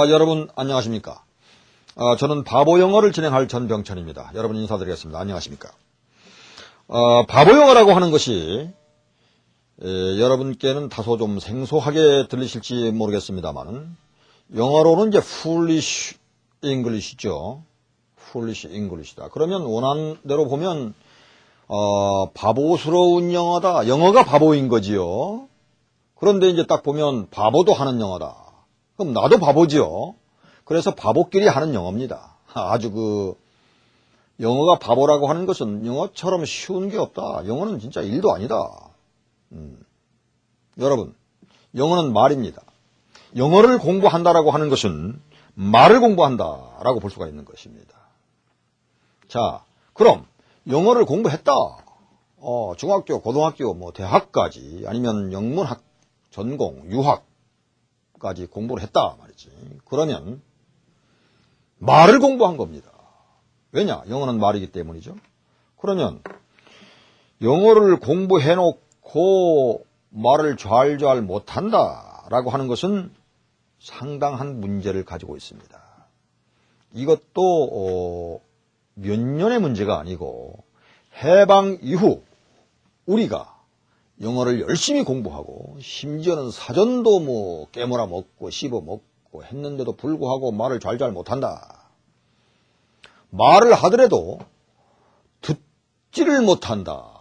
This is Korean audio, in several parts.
여러분 안녕하십니까? 저는 바보 영어를 진행할 전병천입니다. 여러분 인사드리겠습니다. 안녕하십니까? 바보 영어라고 하는 것이 여러분께는 다소 좀 생소하게 들리실지 모르겠습니다만 영어로는 이제 foolish English죠. foolish English다. 그러면 원하는 대로 보면 바보스러운 영어다. 영어가 바보인 거지요. 그런데 이제 딱 보면 바보도 하는 영어다. 그럼 나도 바보지요. 그래서 바보끼리 하는 영어입니다. 아주 영어가 바보라고 하는 것은 영어처럼 쉬운 게 없다. 영어는 진짜 일도 아니다. 여러분, 영어는 말입니다. 영어를 공부한다라고 하는 것은 말을 공부한다라고 볼 수가 있는 것입니다. 자, 그럼 영어를 공부했다. 중학교, 고등학교, 대학까지 아니면 영문학, 전공, 유학까지 공부를 했다 말이지. 그러면 말을 공부한 겁니다. 왜냐? 영어는 말이기 때문이죠. 그러면 영어를 공부해놓고 말을 잘 못한다라고 하는 것은 상당한 문제를 가지고 있습니다. 이것도 몇 년의 문제가 아니고 해방 이후 우리가 영어를 열심히 공부하고 심지어는 사전도 깨물어 먹고 씹어 먹고 했는데도 불구하고 말을 잘 못한다. 말을 하더라도 듣지를 못한다.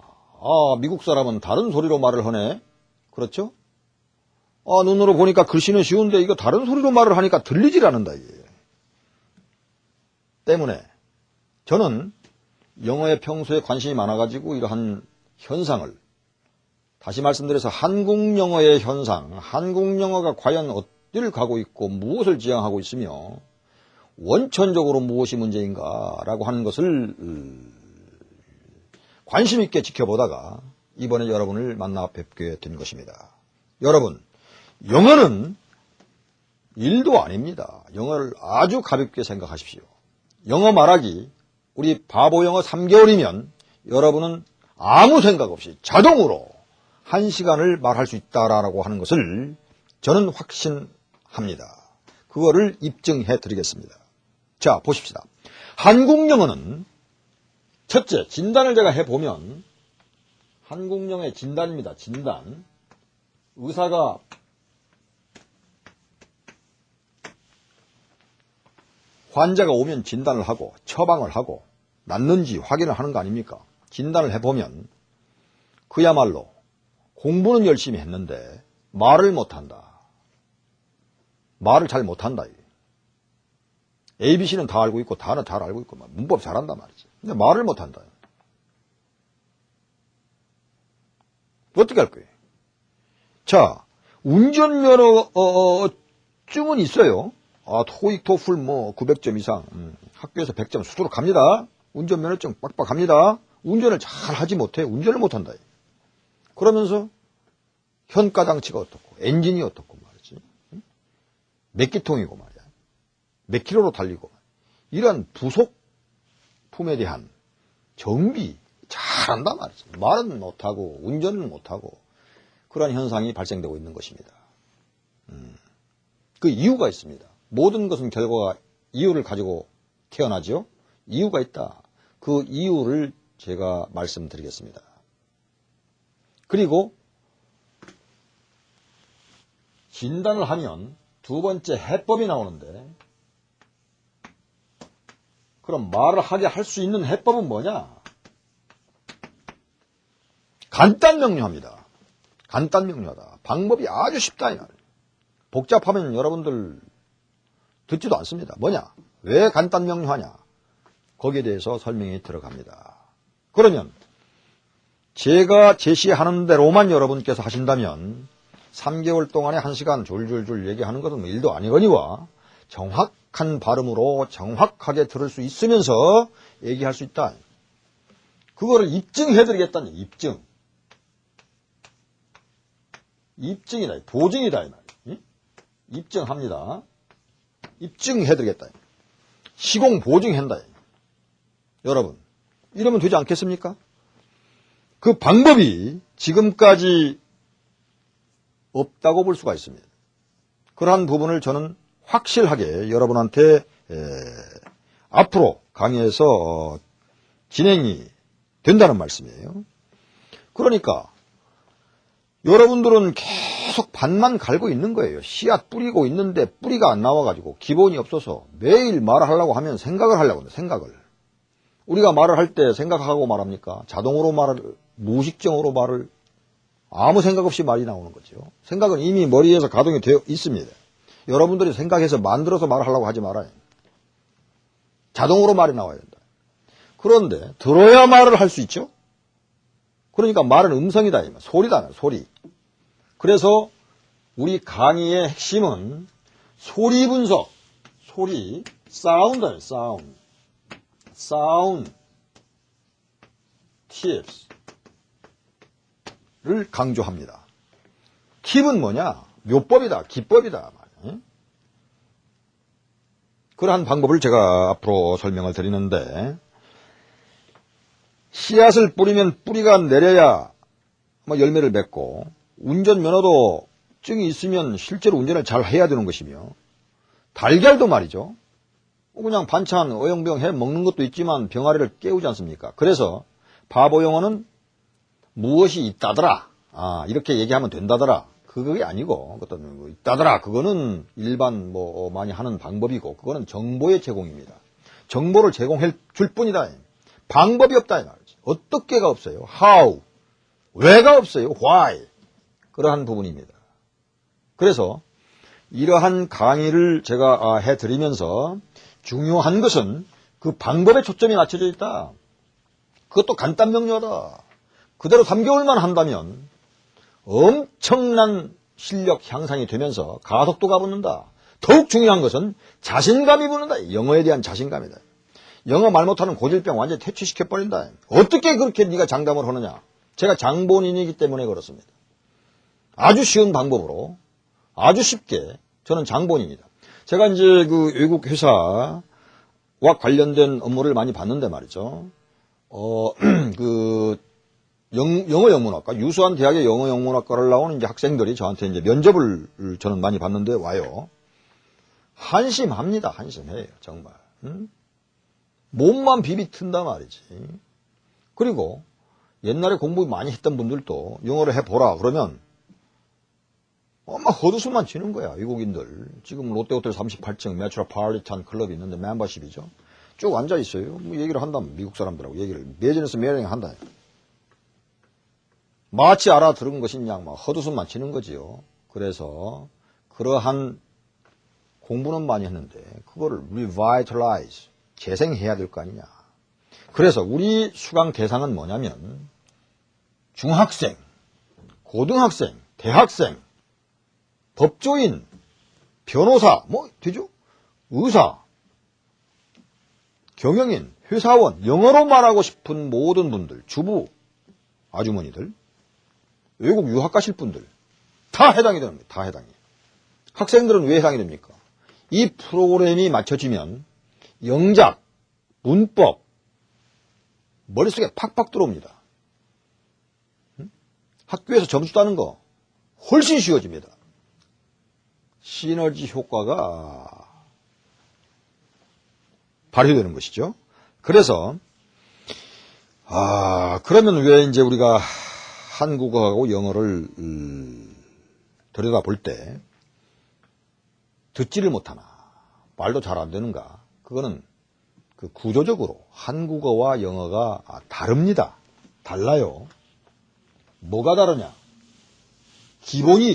미국 사람은 다른 소리로 말을 하네. 그렇죠? 눈으로 보니까 글씨는 쉬운데 이거 다른 소리로 말을 하니까 들리질 않는다. 이게. 때문에 저는 영어에 평소에 관심이 많아가지고 이러한 현상을 다시 말씀드려서 한국 영어의 현상, 한국 영어가 과연 어디를 가고 있고 무엇을 지향하고 있으며 원천적으로 무엇이 문제인가라고 하는 것을 관심 있게 지켜보다가 이번에 여러분을 만나 뵙게 된 것입니다. 여러분, 영어는 일도 아닙니다. 영어를 아주 가볍게 생각하십시오. 영어 말하기 우리 바보 영어 3개월이면 여러분은 아무 생각 없이 자동으로 1시간을 말할 수 있다라고 하는 것을 저는 확신합니다. 그거를 입증해 드리겠습니다. 자, 보십시다. 한국 영어는 첫째, 진단을 제가 해보면 한국 영어의 진단입니다. 진단. 의사가 환자가 오면 진단을 하고 처방을 하고 낫는지 확인을 하는 거 아닙니까? 진단을 해보면 그야말로 공부는 열심히 했는데 말을 못한다. 말을 잘 못한다. ABC는 다 알고 있고 단어 잘 알고 있고 문법 잘한단 말이지. 근데 말을 못한다. 어떻게 할 거예요? 자, 운전면허증은 있어요. 토익, 토플 900점 이상. 학교에서 100점 수두룩 갑니다. 운전면허증 빡빡 갑니다. 운전을 잘 하지 못해. 운전을 못한다. 그러면서 현가장치가 어떻고 엔진이 어떻고 말이지. 몇 기통이고 말이야. 몇 킬로로 달리고. 이런 부속품에 대한 정비 잘한단 말이지. 말은 못하고 운전은 못하고 그런 현상이 발생되고 있는 것입니다. 그 이유가 있습니다. 모든 것은 결과가 이유를 가지고 태어나죠. 이유가 있다. 그 이유를 제가 말씀드리겠습니다. 그리고 진단을 하면 두 번째 해법이 나오는데 그럼 말을 하게 할 수 있는 해법은 뭐냐? 간단 명료합니다. 간단 명료하다. 방법이 아주 쉽다. 이 말이에요. 복잡하면 여러분들 듣지도 않습니다. 뭐냐? 왜 간단 명료하냐? 거기에 대해서 설명이 들어갑니다. 그러면 제가 제시하는 대로만 여러분께서 하신다면 3개월 동안에 1시간 줄줄줄 얘기하는 것은 일도 아니거니와 정확한 발음으로 정확하게 들을 수 있으면서 얘기할 수 있다. 그거를 입증해드리겠다니. 입증. 입증이다. 보증이다. 이 말이에요. 입증합니다. 입증해드리겠다. 시공 보증한다. 여러분, 이러면 되지 않겠습니까? 그 방법이 지금까지 없다고 볼 수가 있습니다. 그러한 부분을 저는 확실하게 여러분한테 앞으로 강의에서 진행이 된다는 말씀이에요. 그러니까 여러분들은 계속 밭만 갈고 있는 거예요. 씨앗 뿌리고 있는데 뿌리가 안 나와가지고 기본이 없어서 매일 말을 하려고 하면 생각을 하려고 합니다. 생각을. 우리가 말을 할 때 생각하고 말합니까? 자동으로 말을, 무의식적으로 말을, 아무 생각 없이 말이 나오는 거죠. 생각은 이미 머리에서 가동이 되어 있습니다. 여러분들이 생각해서 만들어서 말을 하려고 하지 말아요. 자동으로 말이 나와야 된다. 그런데 들어야 말을 할 수 있죠. 그러니까 말은 음성이다, 소리다, 소리. 그래서 우리 강의의 핵심은 소리 분석, 소리, 사운드예요, 사운드. 사운드 팁스를 강조합니다. 팁은 뭐냐? 묘법이다, 기법이다. 그러한 방법을 제가 앞으로 설명을 드리는데, 씨앗을 뿌리면 뿌리가 내려야 열매를 맺고, 운전면허도 증이 있으면 실제로 운전을 잘 해야 되는 것이며, 달걀도 말이죠. 그냥 반찬 어영병 해 먹는 것도 있지만 병아리를 깨우지 않습니까? 그래서 바보 용어는 무엇이 있다더라. 이렇게 얘기하면 된다더라. 그게 아니고, 그것도 있다더라. 그거는 일반 많이 하는 방법이고, 그거는 정보의 제공입니다. 정보를 제공해 줄 뿐이다. 방법이 없다. 이 말이지. 어떻게가 없어요. how. 왜가 없어요. why. 그러한 부분입니다. 그래서 이러한 강의를 제가 해드리면서 중요한 것은 그 방법에 초점이 맞춰져 있다. 그것도 간단 명료하다. 그대로 3개월만 한다면 엄청난 실력 향상이 되면서 가속도가 붙는다. 더욱 중요한 것은 자신감이 붙는다. 영어에 대한 자신감이다. 영어 말 못하는 고질병 완전히 퇴치시켜버린다. 어떻게 그렇게 네가 장담을 하느냐. 제가 장본인이기 때문에 그렇습니다. 아주 쉬운 방법으로 아주 쉽게 저는 장본인이다. 제가 이제 그 외국 회사와 관련된 업무를 많이 봤는데 말이죠. 영어 영문학과, 유수한 대학의 영어 영문학과를 나오는 이제 학생들이 저한테 이제 면접을 저는 많이 봤는데 와요. 한심합니다. 한심해요. 정말. 몸만 비비 튼다 말이지. 그리고 옛날에 공부 많이 했던 분들도 영어를 해보라 그러면 막 헛웃음만 치는 거야. 외국인들. 지금 롯데호텔 38층 메트로폴리탄 클럽이 있는데 멤버십이죠. 쭉 앉아 있어요. 얘기를 한다면 미국 사람들하고 얘기를 매진에서 매일 한다. 마치 알아들은 것이냐 막 헛웃음만 치는 거지요. 그래서 그러한 공부는 많이 했는데 그거를 revitalize, 재생해야 될 거 아니냐. 그래서 우리 수강 대상은 뭐냐면 중학생, 고등학생, 대학생, 법조인, 변호사, 되죠? 의사, 경영인, 회사원, 영어로 말하고 싶은 모든 분들, 주부, 아주머니들, 외국 유학 가실 분들, 다 해당이 됩니다. 다 해당이. 학생들은 왜 해당이 됩니까? 이 프로그램이 맞춰지면 영작, 문법, 머릿속에 팍팍 들어옵니다. 학교에서 점수 따는 거 훨씬 쉬워집니다. 시너지 효과가 발휘되는 것이죠. 그래서 그러면 왜 이제 우리가 한국어하고 영어를 들여다볼 때 듣지를 못하나, 말도 잘 안 되는가? 그거는 그 구조적으로 한국어와 영어가 다릅니다. 달라요. 뭐가 다르냐?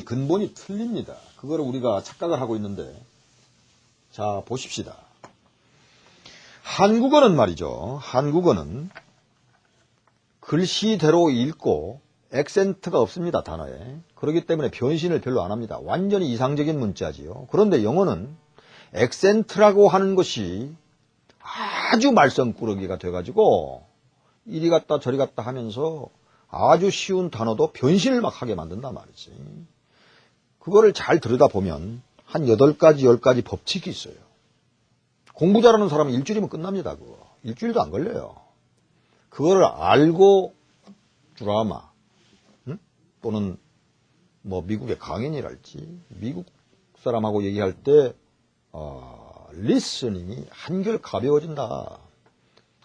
근본이 틀립니다. 그거를 우리가 착각을 하고 있는데, 자, 보십시다. 한국어는 말이죠. 한국어는 글씨대로 읽고 액센트가 없습니다. 단어에. 그렇기 때문에 변신을 별로 안 합니다. 완전히 이상적인 문자지요. 그런데 영어는 액센트라고 하는 것이 아주 말썽꾸러기가 돼가지고 이리 갔다 저리 갔다 하면서 아주 쉬운 단어도 변신을 막 하게 만든단 말이지. 그거를 잘 들여다보면 한 8가지, 10가지 법칙이 있어요. 공부 잘하는 사람은 일주일이면 끝납니다. 그거. 일주일도 안 걸려요. 그거를 알고 드라마, 또는 미국의 강연이랄지, 미국 사람하고 얘기할 때 listening이 한결 가벼워진다.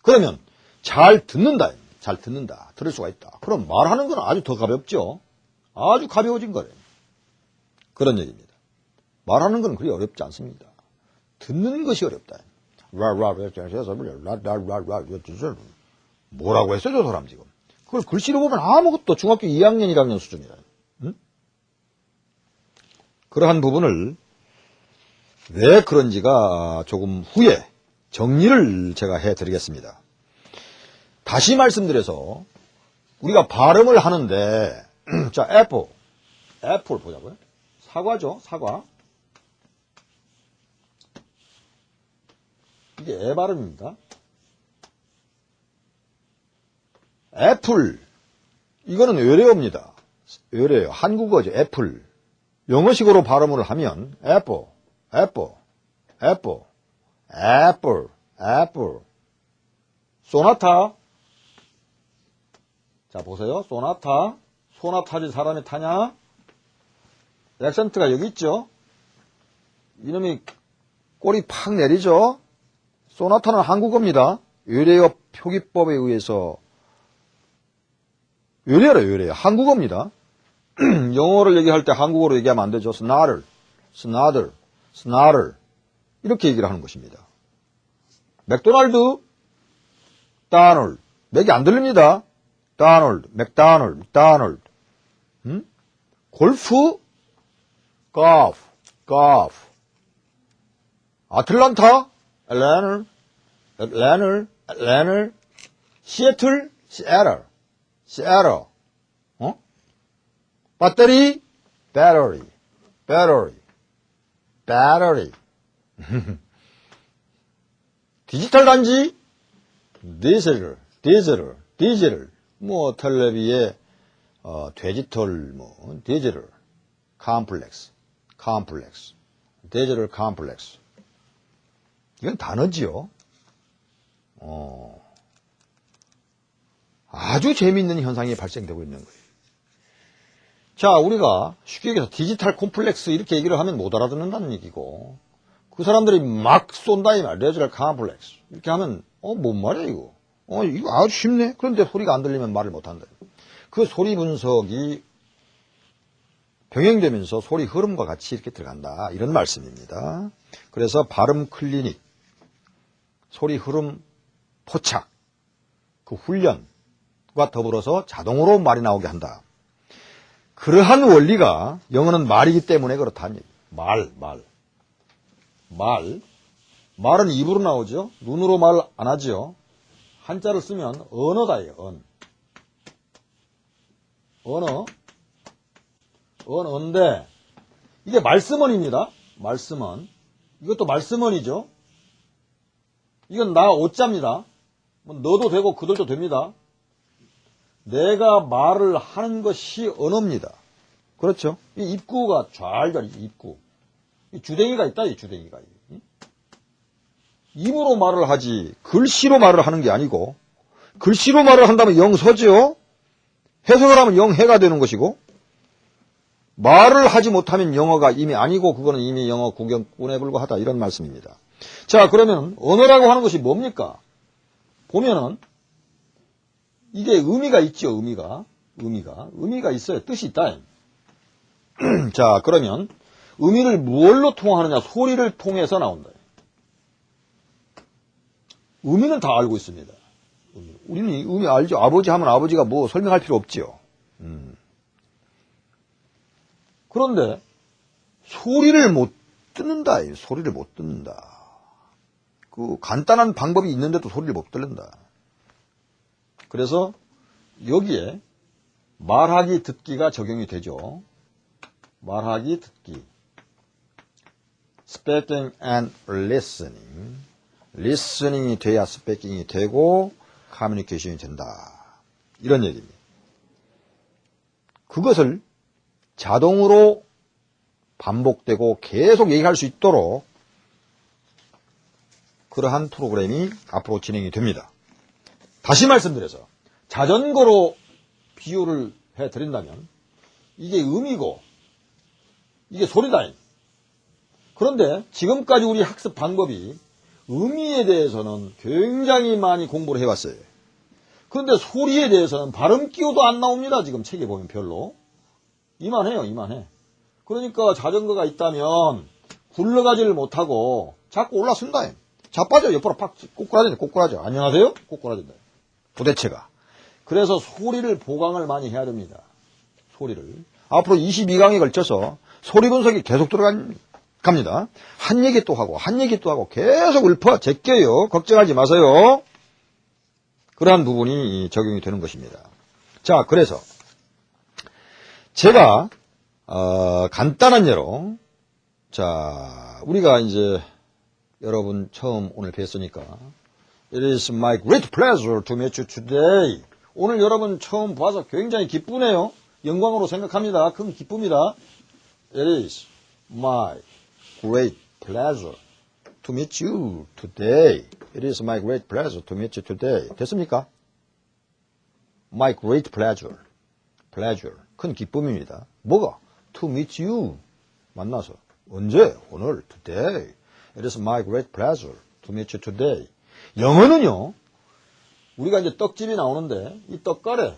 그러면 잘 듣는다. 잘 듣는다. 들을 수가 있다. 그럼 말하는 건 아주 더 가볍죠. 아주 가벼워진 거래요. 그런 얘기입니다. 말하는 건 그리 어렵지 않습니다. 듣는 것이 어렵다. 뭐라고 했어요, 저 사람 지금? 그걸 글씨로 보면 아무것도 중학교 2학년, 1학년 수준이다. 응? 그러한 부분을 왜 그런지가 조금 후에 정리를 제가 해드리겠습니다. 다시 말씀드려서 우리가 발음을 하는데 자, 애플 보자고요. 사과죠, 사과. 이게 애 발음입니다. 애플, 이거는 외래어입니다. 외래어, 한국어죠. 애플. 영어식으로 발음을 하면 애플. 소나타. 자, 보세요. 소나타지 사람이 타냐? 액센트가 여기 있죠? 이놈이 꼬리 팍 내리죠? 소나타는 한국어입니다. 외래어 표기법에 의해서 외래어래요. 한국어입니다. 영어를 얘기할 때 한국어로 얘기하면 안 되죠. snarl 이렇게 얘기를 하는 것입니다. 맥도날드, 다널드. 맥이 안 들립니다. 맥다널드. 골프, golf. 아틀란타, Atlanta. 시애틀, Seattle. 배터리, battery. 디지털 단지, 디지털. 뭐 텔레비에 디지털 디지털 컴플렉스. 디지털 컴플렉스. 이건 단어지요. 아주 재미있는 현상이 발생되고 있는 거예요. 자, 우리가 쉽게 얘기해서 디지털 콤플렉스 이렇게 얘기를 하면 못 알아듣는다는 얘기고, 그 사람들이 막 쏜다 이 말, 디지털 콤플렉스 이렇게 하면 뭔 말이야 이거? 이거 아주 쉽네. 그런데 소리가 안 들리면 말을 못 한다. 그 소리 분석이 병행되면서 소리 흐름과 같이 이렇게 들어간다. 이런 말씀입니다. 그래서 발음 클리닉, 소리 흐름 포착, 그 훈련과 더불어서 자동으로 말이 나오게 한다. 그러한 원리가 영어는 말이기 때문에 그렇다는 얘기예요. 말은 입으로 나오죠. 눈으로 말 안 하죠. 한자를 쓰면 언어다예요. 언어인데 이게 말씀언입니다. 말씀언. 이것도 말씀언이죠. 이건 나 오자입니다. 너도 되고 그들도 됩니다. 내가 말을 하는 것이 언어입니다. 그렇죠? 이 입구가 잘 입구. 이 주댕이가 있다, 이 주댕이가. 입으로 말을 하지, 글씨로 말을 하는 게 아니고, 글씨로 말을 한다면 영서죠? 해석을 하면 영해가 되는 것이고, 말을 하지 못하면 영어가 이미 아니고, 그거는 이미 영어 구경꾼에 불과하다. 이런 말씀입니다. 자, 그러면 언어라고 하는 것이 뭡니까? 보면은, 이게 의미가 있죠, 의미가 있어요. 뜻이 있다. 자, 그러면 의미를 뭘로 통하느냐? 소리를 통해서 나온다. 의미는 다 알고 있습니다. 우리는 의미 알죠. 아버지 하면 아버지가 뭐 설명할 필요 없지요. 그런데 소리를 못 듣는다. 소리를 못 듣는다. 그 간단한 방법이 있는데도 소리를 못 듣는다. 그래서 여기에 말하기 듣기가 적용이 되죠. 말하기 듣기. Speaking and listening. listening이 돼야 speaking이 되고 communication이 된다. 이런 얘기입니다. 그것을 자동으로 반복되고 계속 얘기할 수 있도록 그러한 프로그램이 앞으로 진행이 됩니다. 다시 말씀드려서 자전거로 비유를 해드린다면 이게 음이고 이게 소리다. 그런데 지금까지 우리 학습 방법이 의미에 대해서는 굉장히 많이 공부를 해왔어요. 그런데 소리에 대해서는 발음 기호도 안 나옵니다. 지금 책에 보면 별로. 이만해요. 이만해. 그러니까 자전거가 있다면 굴러가지를 못하고 자꾸 올라선다. 자빠져. 옆으로 팍 꼬꾸라진다. 꼬꾸라져. 안녕하세요? 꼬꾸라진다. 부대체가. 그래서 소리를 보강을 많이 해야 됩니다. 소리를. 앞으로 22강에 걸쳐서 소리 분석이 계속 들어갑니다. 한 얘기 또 하고 한 얘기 또 하고 계속 읊어 제껴요. 걱정하지 마세요. 그러한 부분이 적용이 되는 것입니다. 자, 그래서 제가 간단한 예로, 자, 우리가 이제 여러분 처음 오늘 뵀으니까 It is my great pleasure to meet you today. 오늘 여러분 처음 봐서 굉장히 기쁘네요. 영광으로 생각합니다. 큰 기쁨이다. It is my great pleasure to meet you today. It is my great pleasure to meet you today. 됐습니까? My great pleasure. pleasure. 큰 기쁨입니다. 뭐가? To meet you. 만나서. 언제? 오늘. today. It is my great pleasure to meet you today. 영어는요. 우리가 이제 떡집이 나오는데 이 떡가래,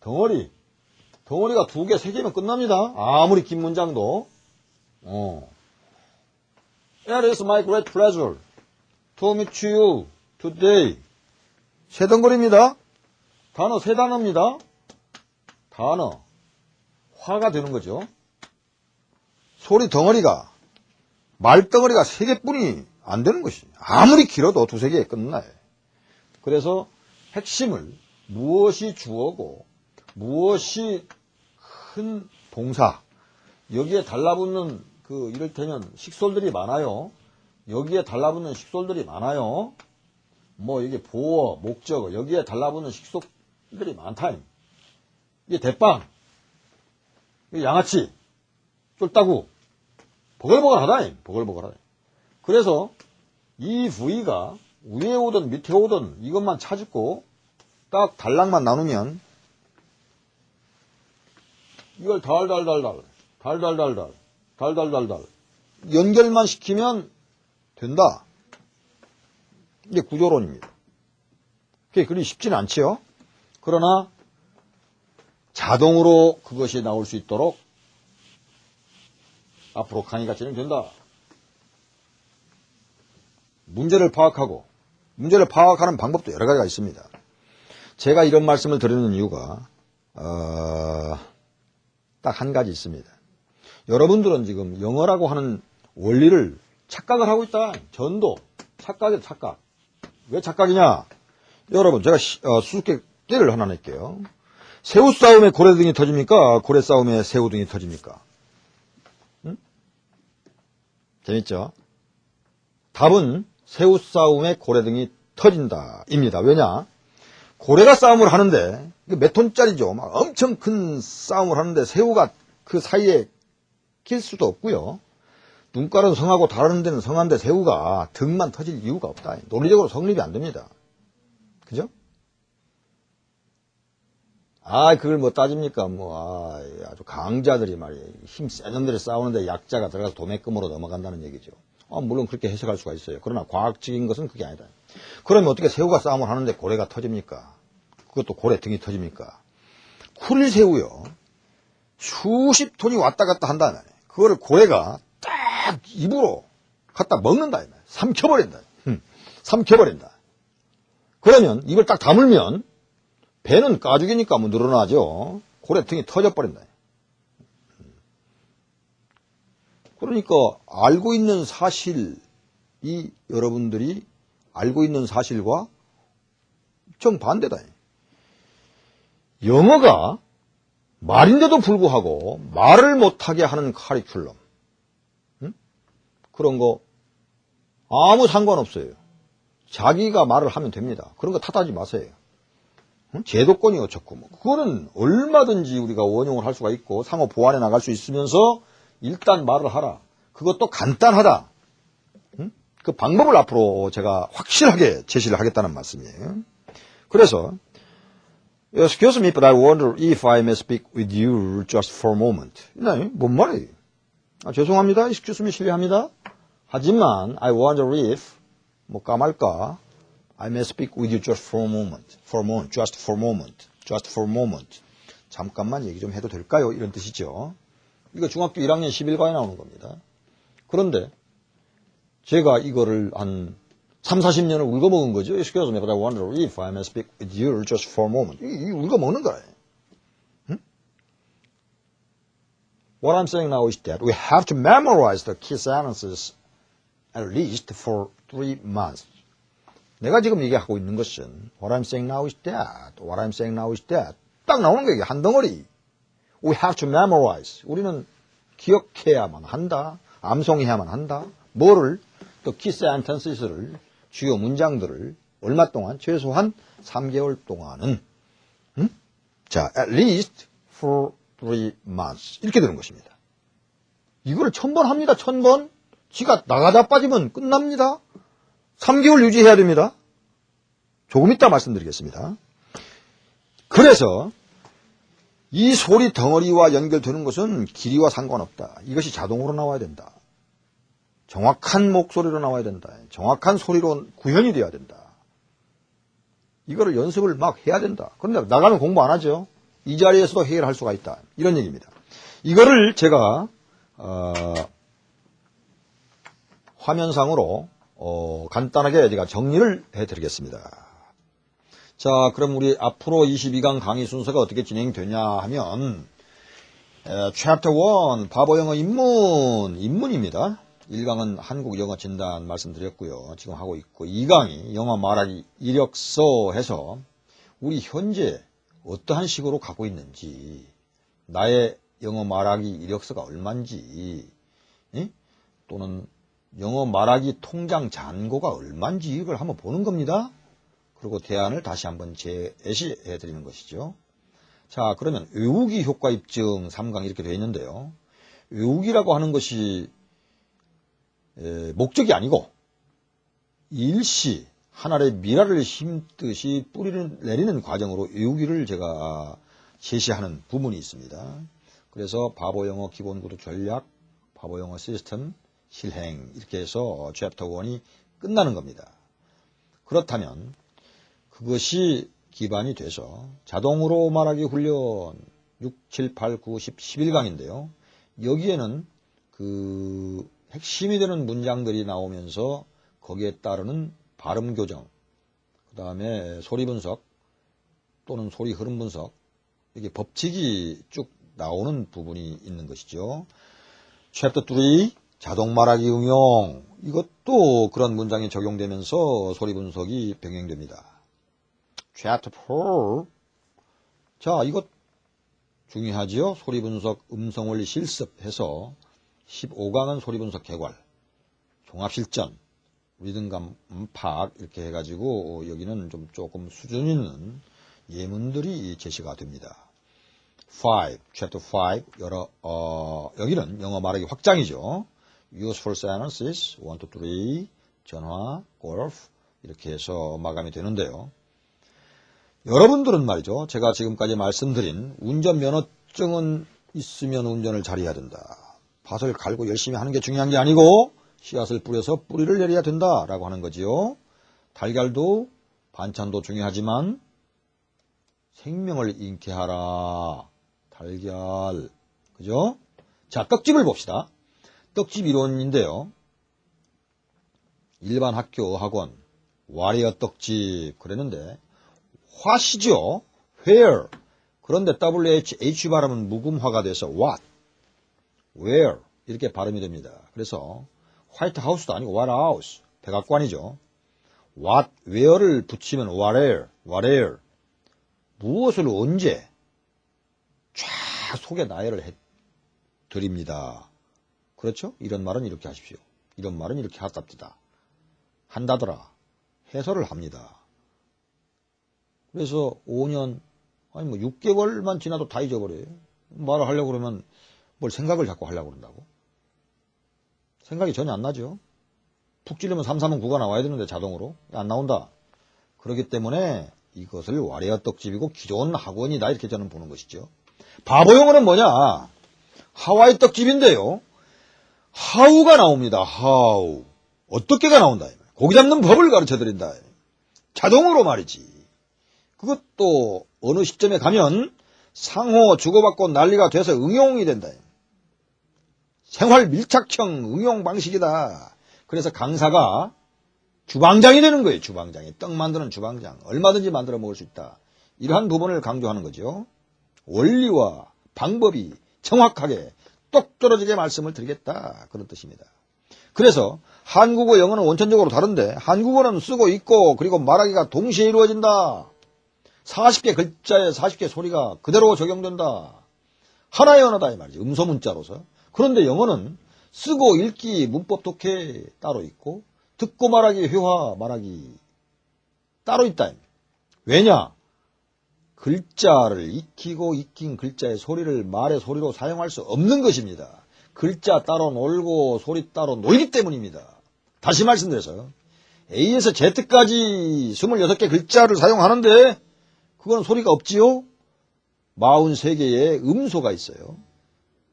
덩어리가 2개, 3개면 끝납니다. 아무리 긴 문장도. It is my great pleasure to meet you today. 세 덩어리입니다. 단어 세 단어입니다. 단어. 화가 되는 거죠. 소리 덩어리가, 말덩어리가 3개뿐이 안 되는 것이. 아무리 길어도 2, 3개에 끝나요. 그래서 핵심을 무엇이 주어고 무엇이 큰 동사, 여기에 달라붙는 이를테면 식솔들이 많아요. 여기에 달라붙는 식솔들이 많아요. 뭐 이게 보어, 목적어, 여기에 달라붙는 식솔들이 많다. 이게 대빵, 이게 양아치, 쫄따구, 버글버글하다. 버글버글하다. 그래서 이 부위가 위에 오든 밑에 오든 이것만 찾고 딱 단락만 나누면 이걸 달달달달 연결만 시키면 된다. 이게 구조론입니다. 그게 그리 쉽지는 않지요. 그러나 자동으로 그것이 나올 수 있도록 앞으로 강의가 진행된다. 문제를 파악하고 문제를 파악하는 방법도 여러 가지가 있습니다. 제가 이런 말씀을 드리는 이유가 딱 한 가지 있습니다. 여러분들은 지금 영어라고 하는 원리를 착각을 하고 있다. 전도. 착각이다. 착각. 왜 착각이냐? 여러분 제가 수수께끼를 하나 낼게요. 새우 싸움에 고래등이 터집니까? 고래 싸움에 새우등이 터집니까? 응? 재밌죠? 답은 새우 싸움에 고래등이 터진다 입니다. 왜냐? 고래가 싸움을 하는데 몇 톤짜리죠. 막 엄청 큰 싸움을 하는데 새우가 그 사이에 낄 수도 없고요. 눈깔은 성하고 다른 데는 성한데 새우가 등만 터질 이유가 없다. 논리적으로 성립이 안 됩니다. 그죠? 그걸 뭐 따집니까? 아주 강자들이 말이에요. 힘 센 놈들이 싸우는데 약자가 들어가서 도매금으로 넘어간다는 얘기죠. 물론 그렇게 해석할 수가 있어요. 그러나 과학적인 것은 그게 아니다. 그러면 어떻게 새우가 싸움을 하는데 고래가 터집니까? 그것도 고래 등이 터집니까? 쿨새우요. 수십 톤이 왔다 갔다 한다면 그거를 고래가 딱 입으로 갖다 먹는다. 삼켜버린다. 삼켜버린다. 그러면 입을 딱 다물면 배는 가죽이니까 뭐 늘어나죠. 고래 등이 터져버린다. 그러니까 알고 있는 사실이 여러분들이 알고 있는 사실과 정반대다. 영어가 말인데도 불구하고 말을 못하게 하는 커리큘럼. 그런 거 아무 상관없어요. 자기가 말을 하면 됩니다. 그런 거 탓하지 마세요. 제도권이 어쩌고 뭐 그거는 얼마든지 우리가 원용을 할 수가 있고 상호 보완해 나갈 수 있으면서 일단 말을 하라. 그것도 간단하다. 그 방법을 앞으로 제가 확실하게 제시를 하겠다는 말씀이에요. 그래서 Excuse me, but I wonder if I may speak with you just for a moment. 네, 뭔 말이에요? 죄송합니다. excuse me, 실례합니다. 하지만, I wonder if, 뭐, 까말까, I may speak with you just for a moment, just for a moment. 잠깐만 얘기 좀 해도 될까요? 이런 뜻이죠. 이거 중학교 1학년 11과에 나오는 겁니다. 그런데, 제가 이거를 한 3, 40년을 울거먹은 거죠. Excuse me, but I wonder if I may speak with you just for a moment. 이 울거먹는 거예요. 응? What I'm saying now is that we have to memorize the key sentences at least for 3 months. 내가 지금 얘기하고 있는 것은 What I'm saying now is that, what I'm saying now is that 딱 나오는 거예요. 한 덩어리. We have to memorize. 우리는 기억해야만 한다. 암송해야만 한다. 뭐를? 또 key sentences를 주요 문장들을 얼마 동안? 최소한 3개월 동안은 자, at least for 3 months 이렇게 되는 것입니다. 이걸 1000번 합니다. 1000번. 지가 나가다 빠지면 끝납니다. 3개월 유지해야 됩니다. 조금 이따 말씀드리겠습니다. 그래서 이 소리 덩어리와 연결되는 것은 길이와 상관없다. 이것이 자동으로 나와야 된다. 정확한 목소리로 나와야 된다. 정확한 소리로 구현이 돼야 된다. 이거를 연습을 막 해야 된다. 그런데 나가면 공부 안 하죠. 이 자리에서도 해결할 수가 있다. 이런 얘기입니다. 이거를 제가 화면상으로 간단하게 제가 정리를 해드리겠습니다. 자, 그럼 우리 앞으로 22강 강의 순서가 어떻게 진행되냐 하면 Chapter 1 바보 영어 입문입니다. 1강은 한국 영어 진단 말씀드렸고요. 지금 하고 있고 2강이 영어 말하기 이력서 해서 우리 현재 어떠한 식으로 가고 있는지 나의 영어 말하기 이력서가 얼마인지 또는 영어 말하기 통장 잔고가 얼마인지 이걸 한번 보는 겁니다. 그리고 대안을 다시 한번 제시해 드리는 것이죠. 자, 그러면 외우기 효과 입증 3강 이렇게 되어 있는데요. 외우기라고 하는 것이 목적이 아니고 일시 한 알의 미라를 심듯이 뿌리를 내리는 과정으로 외우기를 제가 제시하는 부분이 있습니다. 그래서 바보 영어 기본 구조 전략, 바보 영어 시스템 실행 이렇게 해서 챕터 1이 끝나는 겁니다. 그렇다면 그것이 기반이 돼서 자동으로 말하기 훈련 6, 7, 8, 9, 10, 11강인데요. 여기에는 그 핵심이 되는 문장들이 나오면서 거기에 따르는 발음 교정, 그 다음에 소리 분석 또는 소리 흐름 분석 이게 법칙이 쭉 나오는 부분이 있는 것이죠. 챕터 3 자동 말하기 응용 이것도 그런 문장이 적용되면서 소리 분석이 병행됩니다. 챕터 4 자 이것 중요하지요. 소리 분석 음성 원리 실습해서 15강은 소리 분석 개괄 종합실전 리듬감 파악 이렇게 해가지고 여기는 좀 조금 수준 있는 예문들이 제시가 됩니다. 5, chapter 5 여기는 영어 말하기 확장이죠. useful sentences 1, 2, 3 전화, 골프 이렇게 해서 마감이 되는데요. 여러분들은 말이죠. 제가 지금까지 말씀드린 운전면허증은 있으면 운전을 잘해야 된다. 밭을 갈고 열심히 하는 게 중요한 게 아니고 씨앗을 뿌려서 뿌리를 내려야 된다라고 하는 거지요. 달걀도 반찬도 중요하지만 생명을 잉태하라. 달걀. 그죠? 자, 떡집을 봅시다. 떡집 이론인데요. 일반 학교 학원 와리어 떡집 그랬는데 화시죠. where. 그런데 WH 발음은 묵음화가 돼서 what, where 이렇게 발음이 됩니다. 그래서 화이트 하우스도 아니고 what house, 백악관이죠. what, where를 붙이면 whatever. 무엇을 언제 쫙 속에 나열을 해 드립니다. 그렇죠? 이런 말은 이렇게 하십시오. 이런 말은 이렇게 하답니다. 한다더라. 해설을 합니다. 그래서 5년, 아니 뭐 6개월만 지나도 다 잊어버려요. 말을 하려고 그러면 뭘 생각을 자꾸 하려고 그런다고. 생각이 전혀 안 나죠. 푹 찌르면 3, 3은 9가 나와야 되는데 자동으로. 안 나온다. 그렇기 때문에 이것을 와리아 떡집이고 기존 학원이다 이렇게 저는 보는 것이죠. 바보 영어는 뭐냐? 하와이 떡집인데요. how가 나옵니다. how. 어떻게가 나온다. 고기 잡는 법을 가르쳐드린다. 자동으로 말이지. 그것도 어느 시점에 가면 상호 주고받고 난리가 돼서 응용이 된다. 생활 밀착형 응용 방식이다. 그래서 강사가 주방장이 되는 거예요. 주방장이. 떡 만드는 주방장. 얼마든지 만들어 먹을 수 있다. 이러한 부분을 강조하는 거죠. 원리와 방법이 정확하게 똑떨어지게 말씀을 드리겠다. 그런 뜻입니다. 그래서 한국어, 영어는 원천적으로 다른데 한국어는 쓰고 있고 그리고 말하기가 동시에 이루어진다. 40개 글자에 40개 소리가 그대로 적용된다. 하나의 언어다 이 말이지. 음소문자로서. 그런데 영어는 쓰고 읽기, 문법 독해 따로 있고 듣고 말하기, 회화 말하기 따로 있다. 왜냐? 글자를 익히고 익힌 글자의 소리를 말의 소리로 사용할 수 없는 것입니다. 글자 따로 놀고 소리 따로 놀기 때문입니다. 다시 말씀드려서 A에서 Z까지 26개 글자를 사용하는데 그건 소리가 없지요? 43개의 음소가 있어요.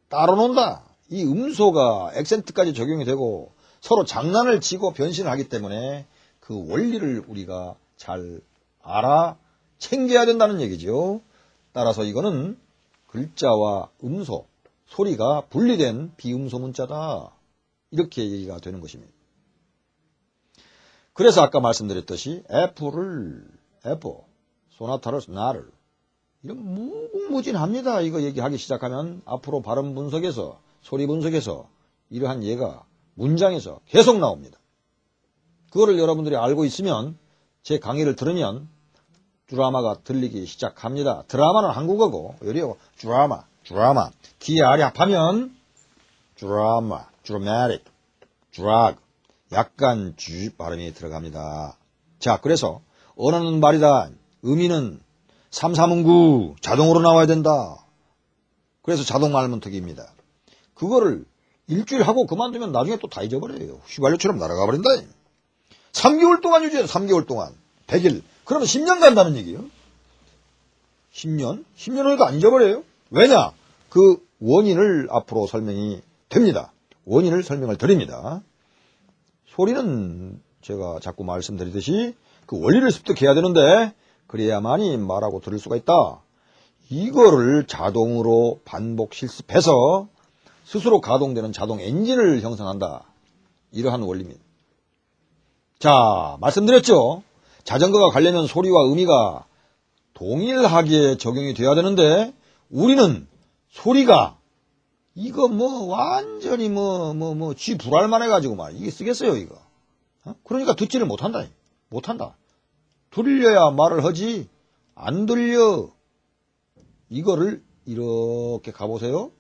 따로 논다. 이 음소가 액센트까지 적용이 되고 서로 장난을 치고 변신을 하기 때문에 그 원리를 우리가 잘 알아 챙겨야 된다는 얘기죠. 따라서 이거는 글자와 음소, 소리가 분리된 비음소 문자다. 이렇게 얘기가 되는 것입니다. 그래서 아까 말씀드렸듯이 애플, 소나타를 나를 이런 무궁무진합니다. 이거 얘기하기 시작하면 앞으로 발음 분석에서 소리 분석에서 이러한 예가 문장에서 계속 나옵니다. 그거를 여러분들이 알고 있으면 제 강의를 들으면 드라마가 들리기 시작합니다. 드라마는 한국어고 여리고 드라마 DR이 합하면 드라마, dramatic, drag 약간 G 발음이 들어갑니다. 자, 그래서 언어는 말이다. 의미는 3사문구 자동으로 나와야 된다. 그래서 자동 말문특기입니다. 그거를 일주일 하고 그만두면 나중에 또 다 잊어버려요. 휘발유처럼 날아가 버린다. 3개월 동안 유지해요. 3개월 동안. 100일. 그러면 10년 간다는 얘기예요. 10년? 10년 후에도 안 잊어버려요. 왜냐? 그 원인을 앞으로 설명이 됩니다. 원인을 설명을 드립니다. 소리는 제가 자꾸 말씀드리듯이 그 원리를 습득해야 되는데 그래야만이 말하고 들을 수가 있다. 이거를 자동으로 반복 실습해서 스스로 가동되는 자동 엔진을 형성한다. 이러한 원리입니다. 자, 말씀드렸죠. 자전거가 가려면 소리와 의미가 동일하게 적용이 돼야 되는데 우리는 소리가 이거 완전히 쥐 불알만 해가지고 이게 쓰겠어요 이거. 그러니까 듣지를 못한다. 들려야 말을 하지 안 들려. 이거를 이렇게 가보세요.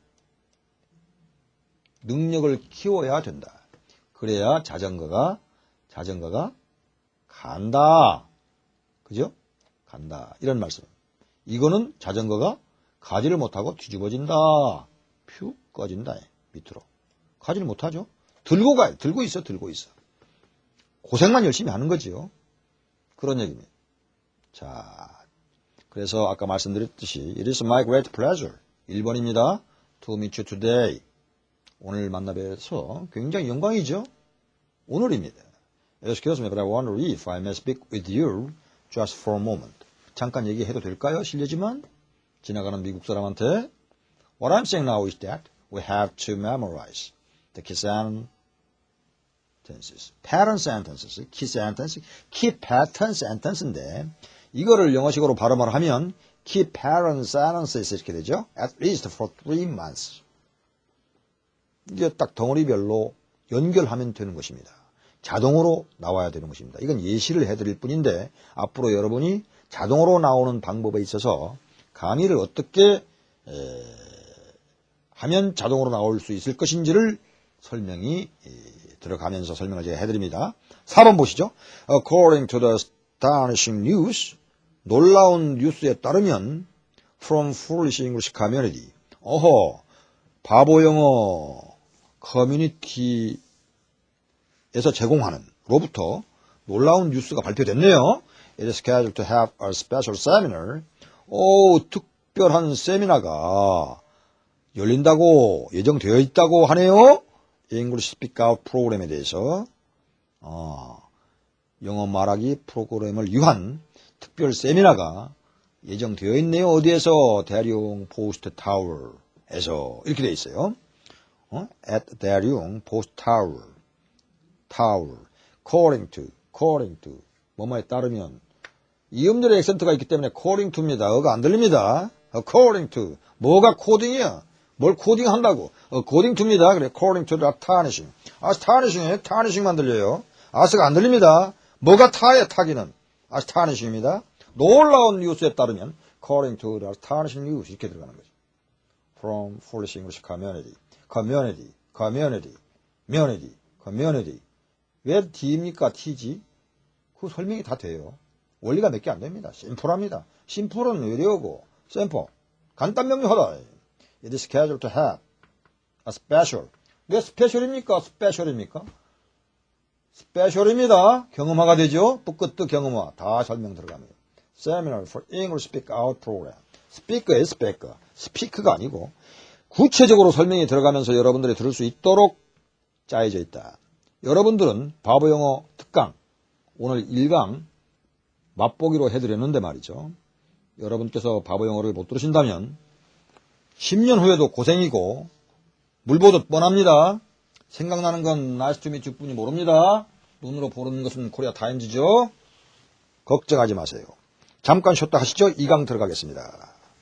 능력을 키워야 된다. 그래야 자전거가 간다. 그죠? 간다. 이런 말씀. 이거는 자전거가 가지를 못하고 뒤집어진다. 퓨 꺼진다. 밑으로. 가지를 못하죠. 들고 가요. 들고 있어. 고생만 열심히 하는 거지요. 그런 얘기입니다. 자, 그래서 아까 말씀드렸듯이 It is my great pleasure. 1번입니다. To meet you today. 오늘 만나뵈서 굉장히 영광이죠. 오늘입니다. Excuse me, but I wonder if I may speak with you just for a moment. 잠깐 얘기해도 될까요? 실례지만 지나가는 미국 사람한테 What I'm saying now is that we have to memorize the key sentences, pattern sentences, key sentence, key pattern sentence인데 이거를 영어식으로 발음을 하면 key pattern sentences 이렇게 되죠. At least for 3 months. 이게 딱 덩어리별로 연결하면 되는 것입니다. 자동으로 나와야 되는 것입니다. 이건 예시를 해드릴 뿐인데 앞으로 여러분이 자동으로 나오는 방법에 있어서 강의를 어떻게 하면 자동으로 나올 수 있을 것인지를 설명이 들어가면서 설명을 제가 해드립니다. 4번 보시죠. According to the astonishing news, 놀라운 뉴스에 따르면 from foolish English community. 바보 영어 커뮤니티에서 제공하는 로부터 놀라운 뉴스가 발표됐네요. It is scheduled to have a special seminar. 특별한 세미나가 열린다고 예정되어 있다고 하네요. English Speak Out 프로그램에 대해서 영어 말하기 프로그램을 위한 특별 세미나가 예정되어 있네요. 어디에서? 대륙 포스트 타워에서 이렇게 되어 있어요. at 대륙 포스트 타워 according to 뭐뭐에 따르면 이음절의 액센트가 있기 때문에 according to입니다. 어가 안 들립니다. according to 뭐가 코딩이야? 뭘 코딩한다고? according to입니다. 그래 according to the tarnishing. tarnishing만 들려요. 아스가 안 들립니다. 뭐가 타에 타기는 tarnishing입니다. 놀라운 뉴스에 따르면 according to the tarnishing news 이렇게 들어가는 거죠. From Foolish English Community. 왜 D입니까? T지? 그 설명이 다 돼요. 원리가 몇 개 안 됩니다. 심플합니다. 심플은 어려우고 샘플 간단 명료하다. It is scheduled to have a special. 왜 스페셜입니까? 스페셜입니다. 경험화가 되죠. 붓끝 경험화 다 설명 들어갑니다. Seminar for English Speak Out Program. 스피커의 스피크가 아니고 구체적으로 설명이 들어가면서 여러분들이 들을 수 있도록 짜여져 있다. 여러분들은 바보 영어 특강 오늘 1강 맛보기로 해드렸는데 말이죠. 여러분께서 바보 영어를 못 들으신다면 10년 후에도 고생이고 물 보듯 뻔합니다. 생각나는 건 나이스 투 미츠 뿐이 모릅니다. 눈으로 보는 것은 코리아 타임즈죠. 걱정하지 마세요. 잠깐 쉬었다 하시죠. 2강 들어가겠습니다.